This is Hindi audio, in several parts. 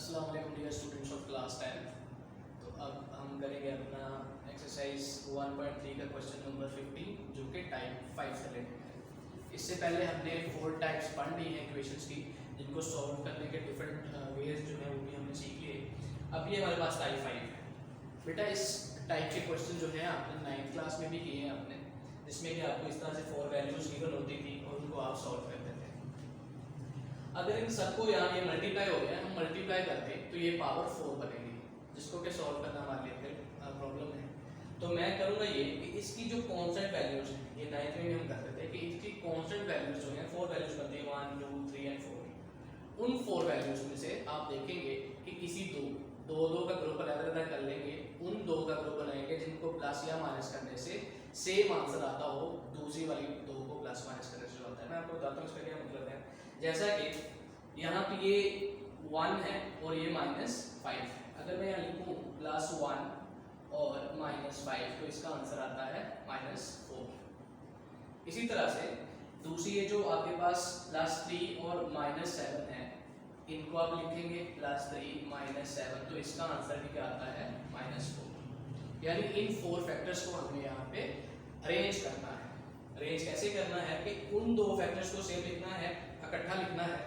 अस्सलाम वालेकुम डियर स्टूडेंट्स ऑफ क्लास 10। तो अब हम करेंगे अपना एक्सरसाइज 1.3 का क्वेश्चन नंबर 15 जो कि टाइप 5 से रिलेटेड है। इससे पहले हमने 4 टाइप्स पढ़ ली हैं इक्वेशंस की, जिनको सॉल्व करने के डिफरेंट वेज जो है वो भी हमने सीख लिए। अब ये हमारे पास टाइप 5 है। बेटा इस टाइप के क्वेश्चन जो है आपने 9th क्लास में भी किए हैं आपने, जिसमें कि आपको इस तरह से 4 वैल्यूज गिवन होती थी और उनको आप सॉल्व करते थे। अगर इन सबको यहाँ ये मल्टीप्लाई हो गया, हम मल्टीप्लाई करते तो ये पावर 4 बनेगी, जिसको कि सॉल्व करना हमारे लिए फिर प्रॉब्लम है। तो मैं करूँगा ये कि इसकी जो कांस्टेंट वैल्यूज हैं, ये 9th में भी हम करते थे कि इसकी कांस्टेंट वैल्यूज जो हैं 4 वैल्यूज बनती है 1 2 3 एंड 4। उन 4 वैल्यूज में से आप देखेंगे कि किसी दो का ग्रुप अलग कर लेंगे, उन दो का ग्रुप बनाएंगे जिनको प्लस या माइनस करने से सेम आंसर आता हो, दूसरी वाली दो को प्लस माइनस करने से जो आता है। मैं आपको बताता हूँ इसका क्या मतलब है। जैसा कि यहाँ पे ये 1 है और ये -5 है। अगर मैं यहाँ लिखूँ +1 और -5 तो इसका आंसर आता है -4। इसी तरह से दूसरी ये जो आपके पास +3 और -7 है, इनको आप लिखेंगे +3 -7 तो इसका आंसर भी क्या आता है -4। यानी इन 4 फैक्टर्स को हमें यहाँ पे अरेंज करना है। अरेंज कैसे करना है कि उन दो फैक्टर्स को सेम लिखना है, इकट्ठा लिखना है,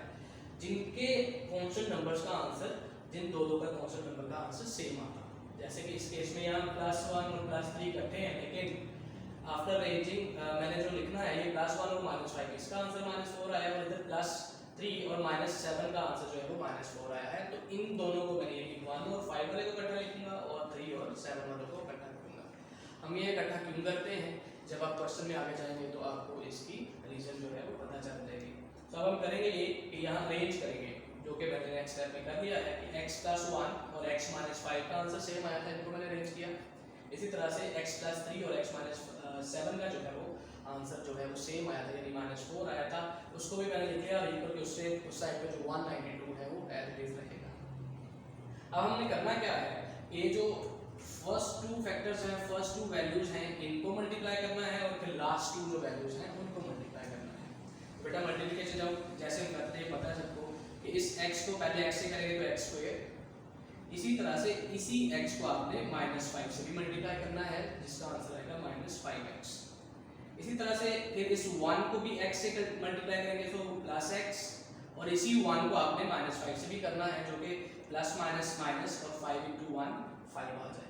जिनके कांस्टेंट नंबर्स का आंसर, जिन दो का कांस्टेंट नंबर का आंसर सेम आता है। जैसे कि इस केस में यहाँ +1 और +3 इकट्ठे हैं, लेकिन आफ्टर अरेंजिंग मैंने जो लिखना है ये +1 और -5, इसका आंसर -4 आया और इधर +3 और -7 का आंसर जो है वो -4 आया है। तो इन दोनों को मैंने 1 और 5 वाले को इकट्ठा लिखूंगा और 3 और 7 वाले को इकट्ठा लिखूंगा। हम ये इकट्ठा क्यों करते हैं, जब आप क्वेश्चन में आगे जाएंगे तो आपको इसकी रीजन जो है वो पता चल जाएगी। तो अब हम करेंगे ये कि यहाँ अरेंज करेंगे, जो कि मैंने नेक्स्ट स्टेप में कर दिया है कि x + 1 और x - 5 का आंसर सेम आया था, इनको मैंने अरेंज किया। इसी तरह से x + 3 और x - 7 का जो है वो आंसर जो है वो सेम आया था, यानी -4 आया था, उसको भी मैंने लिख लिया और इक्वल के उससे उस साइड पे जो 192 है वो एज इट इज रहेगा। अब हमने करना क्या है, ये जो फर्स्ट 2 फैक्टर्स हैं, फर्स्ट 2 वैल्यूज हैं, इनको मल्टीप्लाई करना है और फिर लास्ट 2 जो वैल्यूज हैं उनको मल्टीप्लाई करना है। बेटा मल्टीप्लिकेशन जब जैसे हम करते हैं पता है सबको कि इस x को पहले x से करेंगे तो x², इसी तरह से इसी x को आपने -5 से भी मल्टीप्लाई करना है, जिसका आंसर आएगा -5x। इसी तरह से फिर इस 1 को भी x से मल्टीप्लाई करेंगे तो +x, और इसी 1 को आपने -5 से भी करना है, जो कि प्लस माइनस माइनस और 5 × 1 5 आ जाएगा।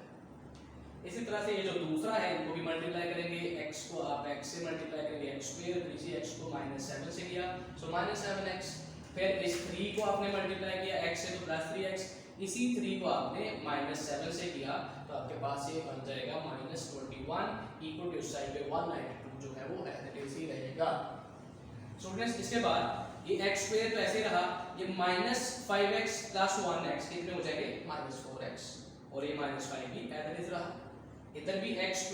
इसी तरह से ये जो दूसरा है इनको भी मल्टीप्लाई करेंगे, x को आप x से मल्टीप्लाई करेंगे x², तो इसी x को -7 से किया सो -7x। फिर इस 3 को आपने मल्टीप्लाई किया x से तो +3x, इसी 3 को आपने -7 से किया तो आपके पास ये बन जाएगा -21 इक्वल टू उस साइड पे 192 जो है वो एज ही रहेगा। स्टूडेंट्स इसके बाद ये x² तो ऐसे रहा, ये -5x + 1x कितने हो जाएंगे -4x, और ये -5 भी एज रहा। इधर भी x²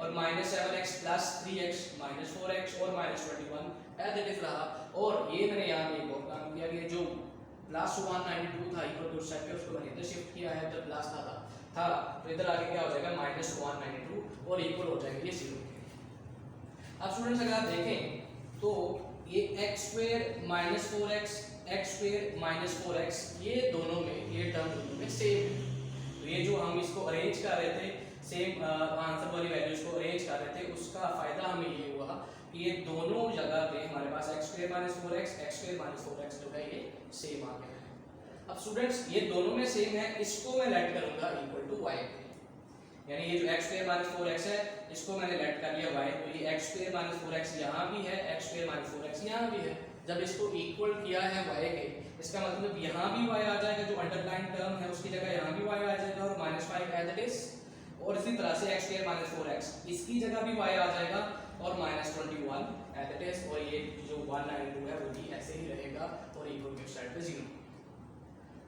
और -7x + 3x -4x और -21 एज इट इज रहा। और ये मैंने यहाँ पे एक और काम किया कि जो +192 था इक्वल टू साइड पे उसको मैंने इधर शिफ्ट किया है, जब प्लस था तो इधर आगे क्या हो जाएगा -192 और इक्वल हो जाएंगे ये 0 के। अब स्टूडेंट्स अगर आप देखें तो ये x² -4x x² -4x ये दोनों में ये टर्म दोनों में सेम है। तो ये जो हम इसको अरेंज कर रहे थे, सेम आंसर वाली वैल्यूज को अरेंज कर रहे थे, उसका फायदा हमें ये हुआ कि ये दोनों जगह पे हमारे पास x² -4x x² -4x जो है ये सेम आ गया है। अब स्टूडेंट्स ये दोनों में सेम है, इसको मैं लेट करूंगा इक्वल टू y पे, यानी ये जो x² -4x है इसको मैंने लेट कर लिया y, तो ये x² -4x यहाँ भी है, x² -4x यहाँ भी है। जब इसको इक्वल किया है y के, इसका मतलब यहाँ भी y आ जाएगा, जो अंडरलाइन टर्म है उसकी जगह यहाँ भी y आ जाएगा और -5 एज इट इज। और इसी तरह से x² -4x इसकी जगह भी y आ जाएगा और -21 एज इट इज, और ये जो 192 है वो भी ऐसे ही रहेगा और इक्वल के साइड पे 0।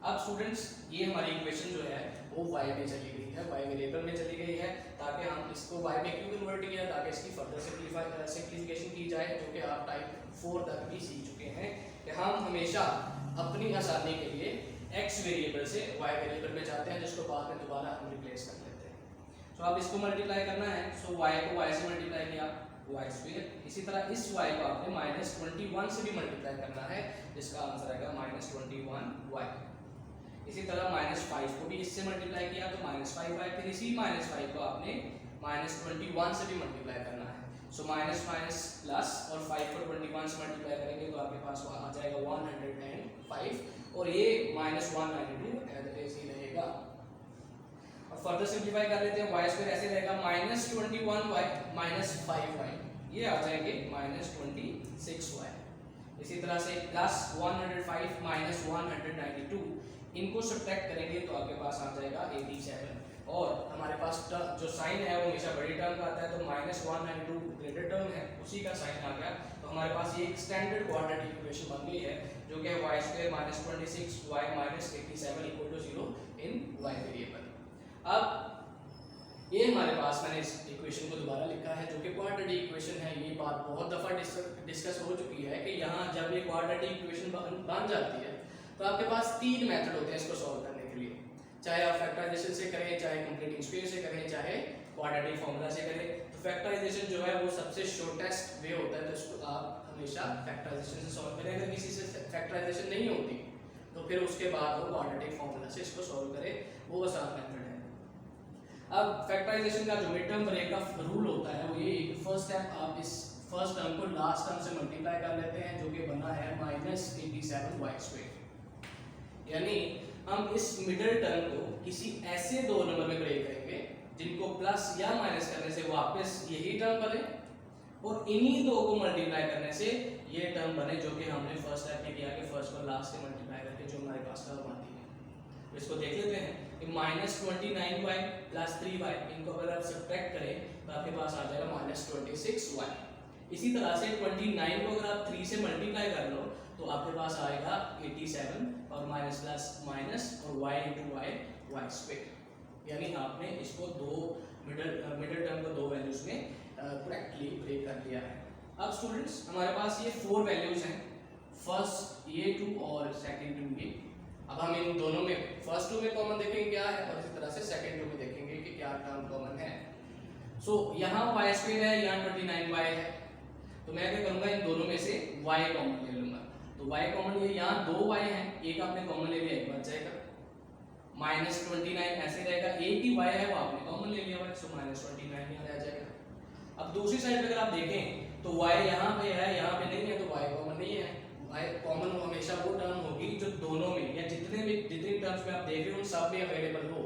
अब स्टूडेंट्स ये हमारी इक्वेशन जो है वो y में चली गई है, y वेरिएबल में चली गई है, ताकि हम इसको y में क्यों कन्वर्ट किया, ताकि इसकी फर्दर सिंप्लीफिकेशन की जाए, जो कि आप टाइप 4 तक भी सीख चुके हैं कि हम हमेशा अपनी आसानी के लिए x वेरिएबल से y वेरिएबल में जाते हैं, जिसको बाद में दोबारा हम रिप्लेस कर लेते हैं। तो अब इसको मल्टीप्लाई करना है, सो y को y से मल्टीप्लाई किया y², इसी तरह इस y को आपने -21 से भी मल्टीप्लाई करना है, जिसका आंसर आएगा -21y। इसी तरह -5 को भी इससे मल्टीप्लाई किया तो -5y, फिर इसी -5 को आपने -21 से भी मल्टीप्लाई करना है। सो माइनस माइनस प्लस और 5 को 21 से मल्टीप्लाई करेंगे तो आपके पास आ जाएगा 105 और ये -192 ऐसे ही रहेगा। अब फर्दर सिंप्लीफाई कर लेते हैं, y स्क्वायर ऐसे रहेगा -21y -5y, ये आ जाएंगे -26y। इसी तरह से प्लस 105 -192, इनको सब्ट्रैक्ट करेंगे तो आपके पास आ जाएगा 87 और हमारे पास जो साइन है वो हमेशा बड़ी टर्म का आता है तो -192 ग्रेटर टर्म है, उसी का साइन आ गया। तो हमारे पास ये एक स्टैंडर्ड क्वाड्रेटिक इक्वेशन बन गई है जो कि y स्क्वायर -26y -87 = 0 इन y वेरिएबल। अब ये हमारे पास मैंने इस इक्वेशन को दोबारा लिखा है जो कि क्वाड्रेटिक इक्वेशन है। ये बात बहुत दफ़ा डिस्कस हो चुकी है कि यहाँ जब ये क्वाड्रेटिक इक्वेशन बन जाती है तो आपके पास 3 मेथड होते हैं इसको सॉल्व करने के लिए, चाहे आप फैक्टराइजेशन से करें, चाहे कंप्लीटिंग स्क्वायर से करें, चाहे क्वाड्रेटिक फार्मूला से करें। तो फैक्टराइजेशन जो है वो सबसे शॉर्टेस्ट वे होता है, तो इसको आप हमेशा फैक्टराइजेशन से सॉल्व करें। अगर किसी से फैक्टराइजेशन नहीं होती तो फिर उसके बाद वो क्वाड्रेटिक फार्मूला से इसको सॉल्व करें, वो आसान मेथड है। अब फैक्टराइजेशन का जो मिड टर्म ब्रेक का रूल होता है वो ये कि फर्स्ट स्टेप आप इस फर्स्ट टर्म को लास्ट टर्म से मल्टीप्लाई कर लेते हैं जो कि बना है -87y²। यानी हम इस मिडिल टर्म को किसी ऐसे दो नंबर में ब्रेक करेंगे जिनको प्लस या माइनस करने से वापस यही टर्म बने और इन्हीं दो को मल्टीप्लाई करने से ये टर्म बने जो कि हमने फर्स्ट स्टेप में किया कि फर्स्ट को लास्ट से मल्टीप्लाई करके जो हमारे पास टर्म आती है। तो इसको देख लेते हैं कि -29y + 3y, इनको अगर आप सब्ट्रैक्ट करें तो आपके पास आ जाएगा -26y। इसी तरह से 29 को अगर आप 3 से मल्टीप्लाई कर लो तो आपके पास आएगा 87 और माइनस प्लस माइनस और y × y² यानी आपने इसको दो मिडिल टर्म को दो वैल्यूज में करेक्टली ब्रेक कर लिया है। अब स्टूडेंट्स हमारे पास ये 4 वैल्यूज हैं, फर्स्ट ये 2 और सेकंड 2 ये। अब हम इन दोनों में फर्स्ट 2 में कॉमन देखेंगे क्या है और इसी तरह से सेकंड 2 में देखेंगे कि क्या टर्म कॉमन है। सो यहाँ y² है, यहाँ 29y है, तो मैं क्या करूँगा इन दोनों में से y कॉमन ले लूँगा। तो y कॉमन ये यहाँ 2y है, एक आपने कॉमन ले लिया, एक बच जाएगा। -29 ऐसे रहेगा, एक ही y है वो आपने कॉमन ले लिया, सो -29 यहाँ रह जाएगा। अब दूसरी साइड पे अगर आप देखें तो y यहाँ पे है, यहाँ पे नहीं है, तो y कॉमन नहीं है। y कॉमन हमेशा वो टर्म होगी जो दोनों में या जितनी टर्म्स में आप देख रहे हो उन सब में अवेलेबल हो।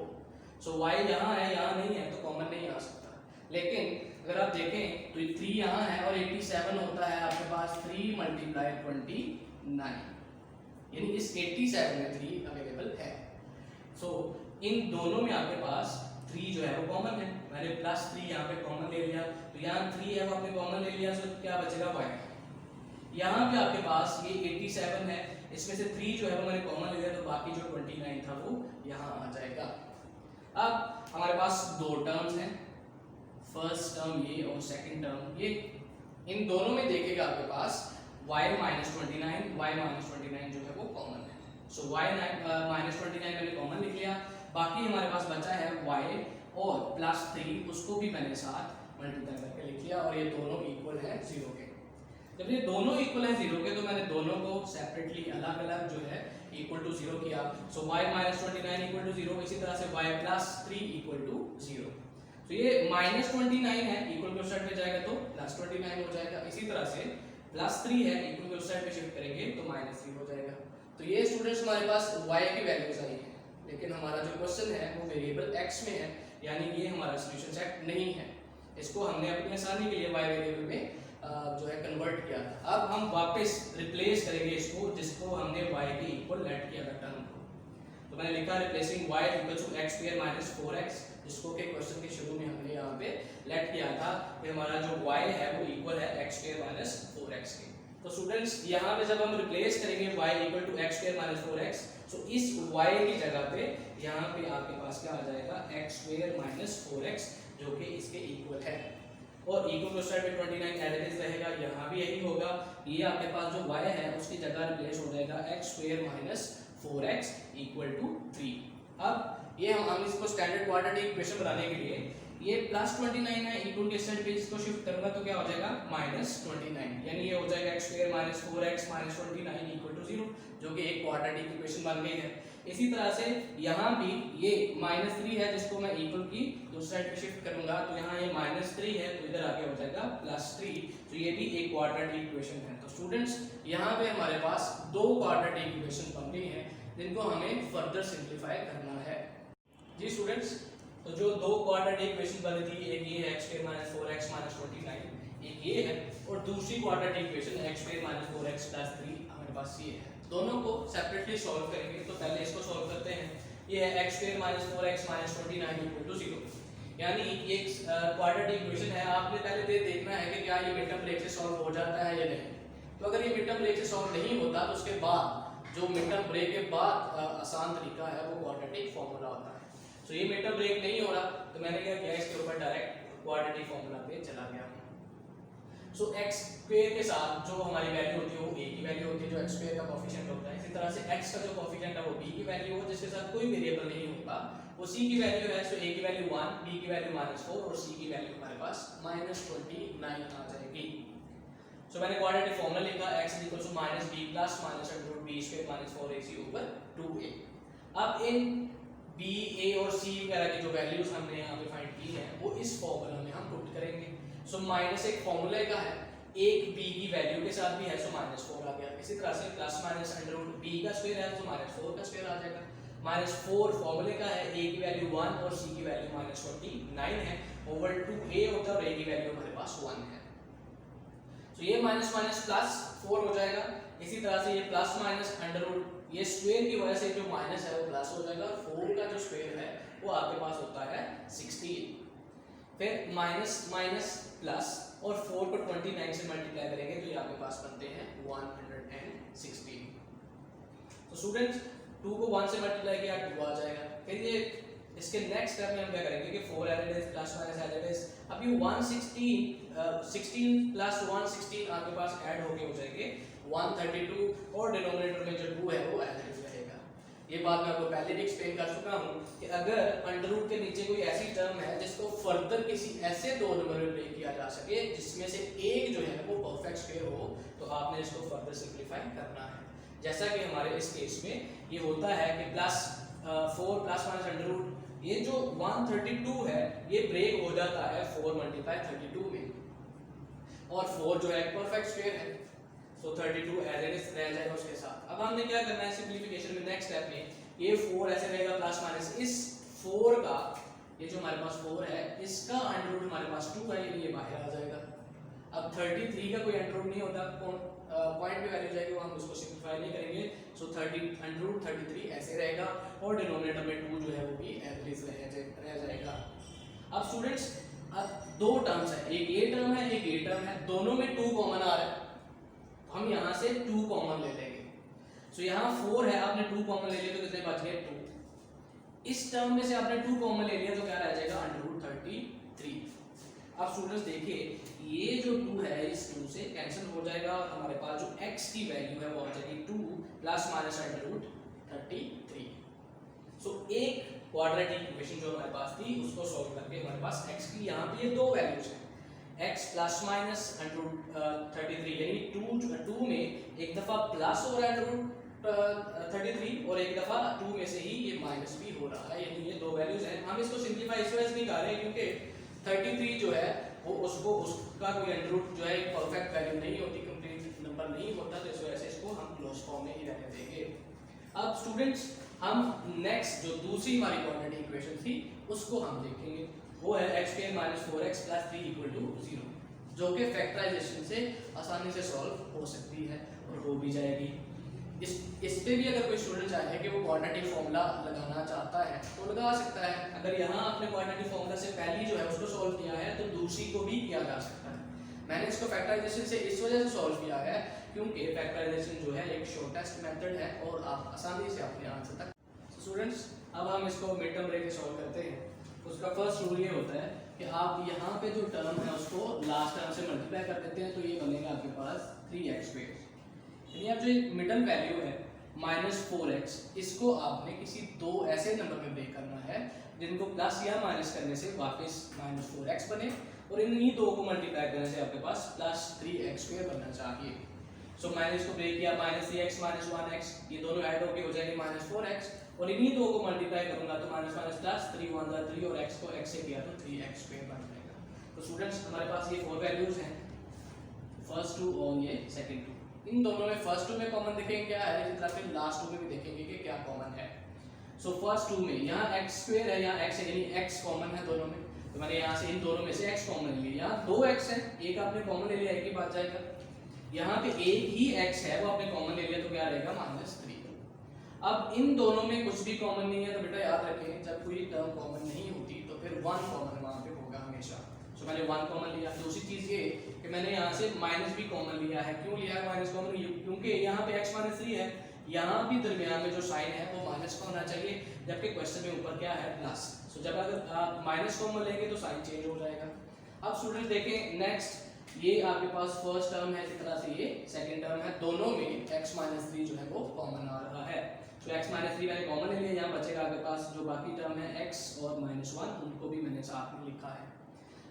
सो y यहाँ है, यहाँ नहीं है, तो कॉमन नहीं आ सकता। लेकिन अगर आप देखें तो 3 यहाँ है और 87 होता है आपके पास 3 × 29, यानी इस 87 में 3 अवेलेबल है। सो इन दोनों में आपके पास 3 जो है वो कॉमन है। मैंने +3 यहाँ पे कॉमन ले लिया, तो यहाँ 3 है वो आपने कॉमन ले लिया, तो क्या बचेगा y। यहाँ पे आपके पास ये 87 है, इसमें से 3 जो है वो मैंने कॉमन ले लिया, तो बाकी जो 29 था वो यहाँ आ जाएगा। अब हमारे पास दो टर्म्स हैं, फर्स्ट टर्म ये और सेकंड टर्म ये। इन दोनों में देखिएगा आपके पास y -29 जो है वो कॉमन है। सो y -29 मैंने कॉमन लिख लिया, बाकी हमारे पास बचा है y और +3, उसको भी मैंने साथ मल्टीप्लाई करके लिख लिया और ये दोनों इक्वल है 0 के। जब ये दोनों इक्वल है 0 के तो मैंने दोनों को सेपरेटली अलग अलग जो है = 0 किया। सो y -29 = 0, इसी तरह से y +3 = 0। तो ये -29 है, इक्वल के उस साइड पे जाएगा तो +29 हो जाएगा। इसी तरह से +3 है, इक्वल के उस साइड पे शिफ्ट करेंगे तो -3 हो जाएगा। तो ये स्टूडेंट्स हमारे पास y की वैल्यूज आई है, लेकिन हमारा जो क्वेश्चन है वो वेरिएबल x में है, यानी ये हमारा सॉल्यूशन सेट नहीं है। इसको हमने अपनी आसानी के लिए y वेरिएबल में जो है कन्वर्ट किया था। अब हम वापस रिप्लेस करेंगे इसको, जिसको हमने y के इक्वल लेट किया था टर्म को। तो मैंने लिखा रिप्लेसिंग y = x² - 4x, जिसको के क्वेश्चन के शुरू में हमने यहाँ पे लेट किया था कि हमारा जो y है वो इक्वल है x² - 4x के। तो स्टूडेंट्स यहाँ पे जब हम रिप्लेस करेंगे y = x² - 4x, तो इस y की जगह पे यहाँ पे आपके पास क्या आ जाएगा x² - 4x, जो कि इसके इक्वल है। और इक्वल के साइड पे 29 एज इट इज रहेगा, यहाँ भी यही होगा। ये आपके पास जो y है उसकी जगह रिप्लेस हो जाएगा x² - 4x = 3। अब ये हम इसको स्टैंडर्ड क्वाड्रेटिक इक्वेशन बनाने के लिए ये +29 है, इक्वल के साइड पे इसको शिफ्ट करूंगा तो क्या हो जाएगा -29, यानी ये हो जाएगा x² - 4x - 29 = 0, जो कि एक क्वाड्रेटिक इक्वेशन बन गई है। इसी तरह से यहाँ भी ये -3 है जिसको मैं इक्वल की दूसरी साइड पे शिफ्ट करूंगा, तो यहाँ ये -3 है तो इधर आगे हो जाएगा +3, तो ये भी एक क्वाड्रेटिक इक्वेशन है। तो स्टूडेंट्स यहाँ पे हमारे पास दो क्वाड्रेटिक इक्वेशन बन गई हैं जिनको हमें फर्दर सिंप्लीफाई करना है। जी स्टूडेंट्स, तो जो दो क्वाड्रेटिक इक्वेशन बनी थी, एक ये है x² - 4x - 29, एक ये है, और दूसरी क्वाड्रेटिक इक्वेशन x² - 4x + 3 हमारे पास ये है। दोनों को सेपरेटली सॉल्व करेंगे, तो पहले इसको सॉल्व करते हैं। ये है x² - 4x - 29 = 0, यानी ये क्वाड्रेटिक इक्वेशन है। आपने पहले ये देखना है कि क्या ये मिड टर्म ब्रेक से सॉल्व हो जाता है या नहीं। तो अगर ये मिड टर्म ब्रेक से सॉल्व नहीं होता तो उसके बाद जो मिड टर्म ब्रेक के बाद आसान तरीका है वो क्वाड्रेटिक फॉर्मूला होता है। तो ये मिड टर्म ब्रेक नहीं हो रहा तो मैंने क्या किया, इसके ऊपर डायरेक्ट क्वाड्रेटिक फॉर्मूला पे चला गया। सो x² के साथ जो हमारी वैल्यू होती है वो a की वैल्यू होती है, जो x² का कोएफिशिएंट होता है। इसी तरह से x का जो कोएफिशिएंट है वो b की वैल्यू हो, जिसके साथ कोई वेरिएबल नहीं होगा, वो c की वैल्यू है। सो a की वैल्यू 1, b की वैल्यू -4 और c की वैल्यू हमारे पास -29 आ जाएगी। सो मैंने क्वाड्रेटिक फॉर्मूला लिखा, x = -b + -√b² - 4ac/2a। अब इन b, a और c वगैरह की जो वैल्यूज हमने यहाँ पे फाइंड की है वो इस फॉर्मूला में हम पुट करेंगे। सो माइनस एक फॉर्मूले का है, एक b की वैल्यू के साथ भी है, सो -4 आ गया। इसी तरह से +-√b का स्क्वायर है तो -4 का स्क्वायर आ जाएगा। -4 फॉर्मूले का है, a की वैल्यू 1 और c की वैल्यू -29 है, ओवर 2a होता है और a की वैल्यू हमारे पास 1 है। तो ये माइनस माइनस +4 हो जाएगा। इसी तरह से ये +-√, ये स्क्वायर की वजह से जो माइनस है वो प्लस हो जाएगा। 4 का जो स्क्वायर है वो आपके पास होता है 16, फिर माइनस माइनस प्लस, और 4 को 29 से मल्टीप्लाई करेंगे तो ये आपके पास बनते हैं 116। तो स्टूडेंट्स 2 को 1 से मल्टीप्लाई किया 2 आ जाएगा। फिर ये इसके नेक्स्ट स्टेप में हम क्या करेंगे कि 4 एलिमेंट्स प्लस माइनस एलिमेंट्स, अब ये 16 + 116 आपके पास ऐड होके हो जाएंगे 132, और डिनोमिनेटर में जो 2 है वो एज इट इज रहेगा। ये बात मैं आपको पहले भी एक्सप्लेन कर चुका हूँ कि अगर अंडर के नीचे कोई ऐसी टर्म है जिसको फर्दर किसी ऐसे दो नंबर में ब्रेक किया जा सके जिसमें से एक जो है वो परफेक्ट स्क्वायर हो, तो आपने इसको फर्दर सिंप्लीफाई करना है। जैसा कि हमारे इस केस में ये होता है कि +4 + अंडर, ये जो 132 है ये ब्रेक हो जाता है 4 × 32 में, और 4 जो है परफेक्ट स्क्वायर है, तो 32 एज इट इज रह जाएगा उसके साथ। अब हमने क्या करना है सिंपलीफिकेशन में, नेक्स्ट स्टेप में ये 4 ऐसे रहेगा प्लस माइनस, इस 4 का ये जो हमारे पास 4 है इसका अंडर हमारे पास 2 है, ये बाहर आ जाएगा। अब 33 का कोई अंडर नहीं होता, पॉइंट पे वैल्यू जाएगी, वो हम उसको सिंपलीफाई नहीं करेंगे। सो 30 अंडर 33 ऐसे रहेगा, और डिनोमिनेटर में 2 जो है वो भी एज इट इज रह जाएगा। अब स्टूडेंट्स अब दो टर्म्स है, एक ये टर्म है एक ये टर्म है, दोनों में 2 कॉमन आ रहा है, हम यहाँ से 2 कॉमन ले लेंगे। सो यहाँ 4 है, आपने 2 कॉमन ले लिया तो कितने बच गए 2। इस टर्म में से आपने 2 कॉमन ले लिया तो क्या रह जाएगा √33। अब स्टूडेंट्स देखिए ये जो 2 है इस 2 से कैंसिल हो जाएगा, और हमारे पास जो x की वैल्यू है वो आ जाएगी 2 ± √33। सो एक क्वाड्रेटिक इक्वेशन जो हमारे पास थी उसको सॉल्व करके हमारे पास x की यहाँ पे ये दो वैल्यूज हैं, x ±√33, यानी 2 में एक दफा प्लस हो रहा है √33 और एक दफा 2 में से ही ये माइनस भी हो रहा है, यानी ये दो वैल्यूज हैं। हम इसको सिंपलीफाई इस वजह से नहीं कर रहे क्योंकि 33 जो है वो उसका कोई अंडर रूट जो है एक परफेक्ट वैल्यू नहीं होती, कंप्लीट नंबर नहीं होता, तो इस वजह से इसको हम क्लोज फॉर्म में ही रहने देंगे। अब स्टूडेंट्स हम नेक्स्ट जो दूसरी हमारी क्वाड्रेटिक इक्वेशन थी उसको हम देखेंगे, वो है x² - 4x + 3 = 0, जो कि फैक्टराइजेशन से आसानी से सॉल्व हो सकती है और हो भी जाएगी। इस पे भी अगर कोई स्टूडेंट चाहे कि वो क्वाड्रेटिक फॉर्मूला लगाना चाहता है तो लगा सकता है। अगर यहाँ आपने क्वाड्रेटिक फॉर्मूला से पहली जो है उसको सॉल्व किया है तो दूसरी को भी किया जा सकता है। मैंने इसको फैक्टराइजेशन से इस वजह से सॉल्व किया है क्योंकि फैक्टराइजेशन जो है एक शॉर्टेस्ट मेथड है और आप आसानी से अपने आंसर तक। स्टूडेंट्स अब हम इसको मिड टर्म लेके सॉल्व करते हैं। उसका फर्स्ट रूल ये होता है कि आप यहाँ पे जो टर्म है उसको लास्ट टर्म से मल्टीप्लाई कर देते हैं, तो ये बनेगा आपके पास 3x²। यानी अब जो मिडल वैल्यू है -4x, इसको आपने किसी दो ऐसे नंबर में ब्रेक करना है जिनको प्लस या माइनस करने से वापस -4x बने, और इन्हीं दो को मल्टीप्लाई करने से आपके पास +3x² बनना चाहिए। सो मैंने इसको ब्रेक किया -3x - 1x, ये दोनों ऐड होके हो जाएंगे -4x, और इन्हीं दो को मल्टीप्लाई करूंगा तो माइनस माइनस प्लस 3 1 3 और x को x से किया तो 3x स्क्वायर बन जाएगा। तो स्टूडेंट्स हमारे पास ये 4 वैल्यूज हैं, फर्स्ट टू और ये सेकंड टू। इन दोनों में फर्स्ट टू में कॉमन देखेंगे क्या है, इसी तरह फिर लास्ट टू में भी देखेंगे कि क्या कॉमन है। सो फर्स्ट टू में यहाँ x स्क्वायर है, यहाँ x है, यानी x कॉमन है दोनों में, तो मैंने यहाँ से इन दोनों में से x कॉमन ले लिया। यहाँ 2x है, एक आपने कॉमन ले लिया, एक ही बात जाएगा। यहाँ पे एक ही x है, वो आपने कॉमन ले लिया तो क्या रहेगा -3। अब इन दोनों में कुछ भी कॉमन नहीं है तो बेटा याद रखें जब कोई टर्म कॉमन नहीं होती तो फिर 1 कॉमन वहाँ पे होगा हमेशा। तो मैंने 1 कॉमन लिया। दूसरी चीज ये कि मैंने यहाँ से माइनस भी कॉमन लिया है। क्यों लिया है माइनस कॉमन? क्योंकि यहाँ पे x -3 है, यहाँ भी दरमियान में जो साइन है वो माइनस का होना चाहिए, जबकि क्वेश्चन में ऊपर क्या है प्लस। सो जब अगर आप माइनस कॉमन लेंगे तो साइन चेंज हो जाएगा। अब स्टूडेंट देखें नेक्स्ट, ये आपके पास फर्स्ट टर्म है, इस तरह से ये सेकंड टर्म है, दोनों में x -3 जो है वो कॉमन आ रहा है। तो x -3 मैंने कॉमन ले लिया, यहाँ बचेगा आपके पास जो बाकी टर्म है x और -1, उनको भी मैंने साथ में लिखा है।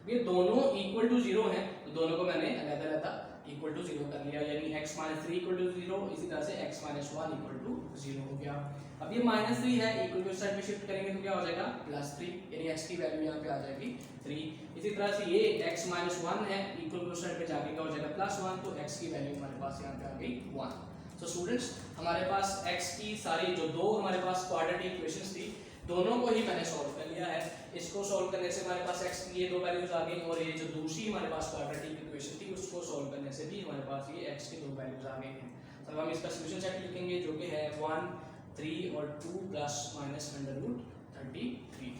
ये दोनों इक्वल टू 0 हैं तो दोनों को मैंने अलग-अलग इक्वल टू 0 कर लिया, यानी x -3 इक्वल टू 0, इसी तरह से x -1 इक्वल टू 0 हो गया। अब ये -3 है, इक्वल टू साइड में शिफ्ट करेंगे तो क्या हो जाएगा +3, यानी x की वैल्यू यहाँ पे आ जाएगी 3। इसी तरह से ये x -1 है, इक्वल टू साइड पे जाके क्या हो जाएगा +1, तो x की वैल्यू हमारे पास यहाँ पे आ गई 1। तो स्टूडेंट्स हमारे पास x की सारी जो दो हमारे पास क्वाड्रेटिक इक्वेशंस थी, दोनों को ही मैंने सॉल्व कर लिया है। इसको सॉल्व करने से हमारे पास x की ये दो वैल्यूज आ गई, और ये जो दूसरी हमारे पास क्वाड्रेटिक इक्वेशन थी उसको सॉल्व करने से भी हमारे पास ये x की दो वैल्यूज आ गई हैं। तो हम इसका सॉल्यूशन सेट लिखेंगे जो कि है 1 3 और 2 ± √33।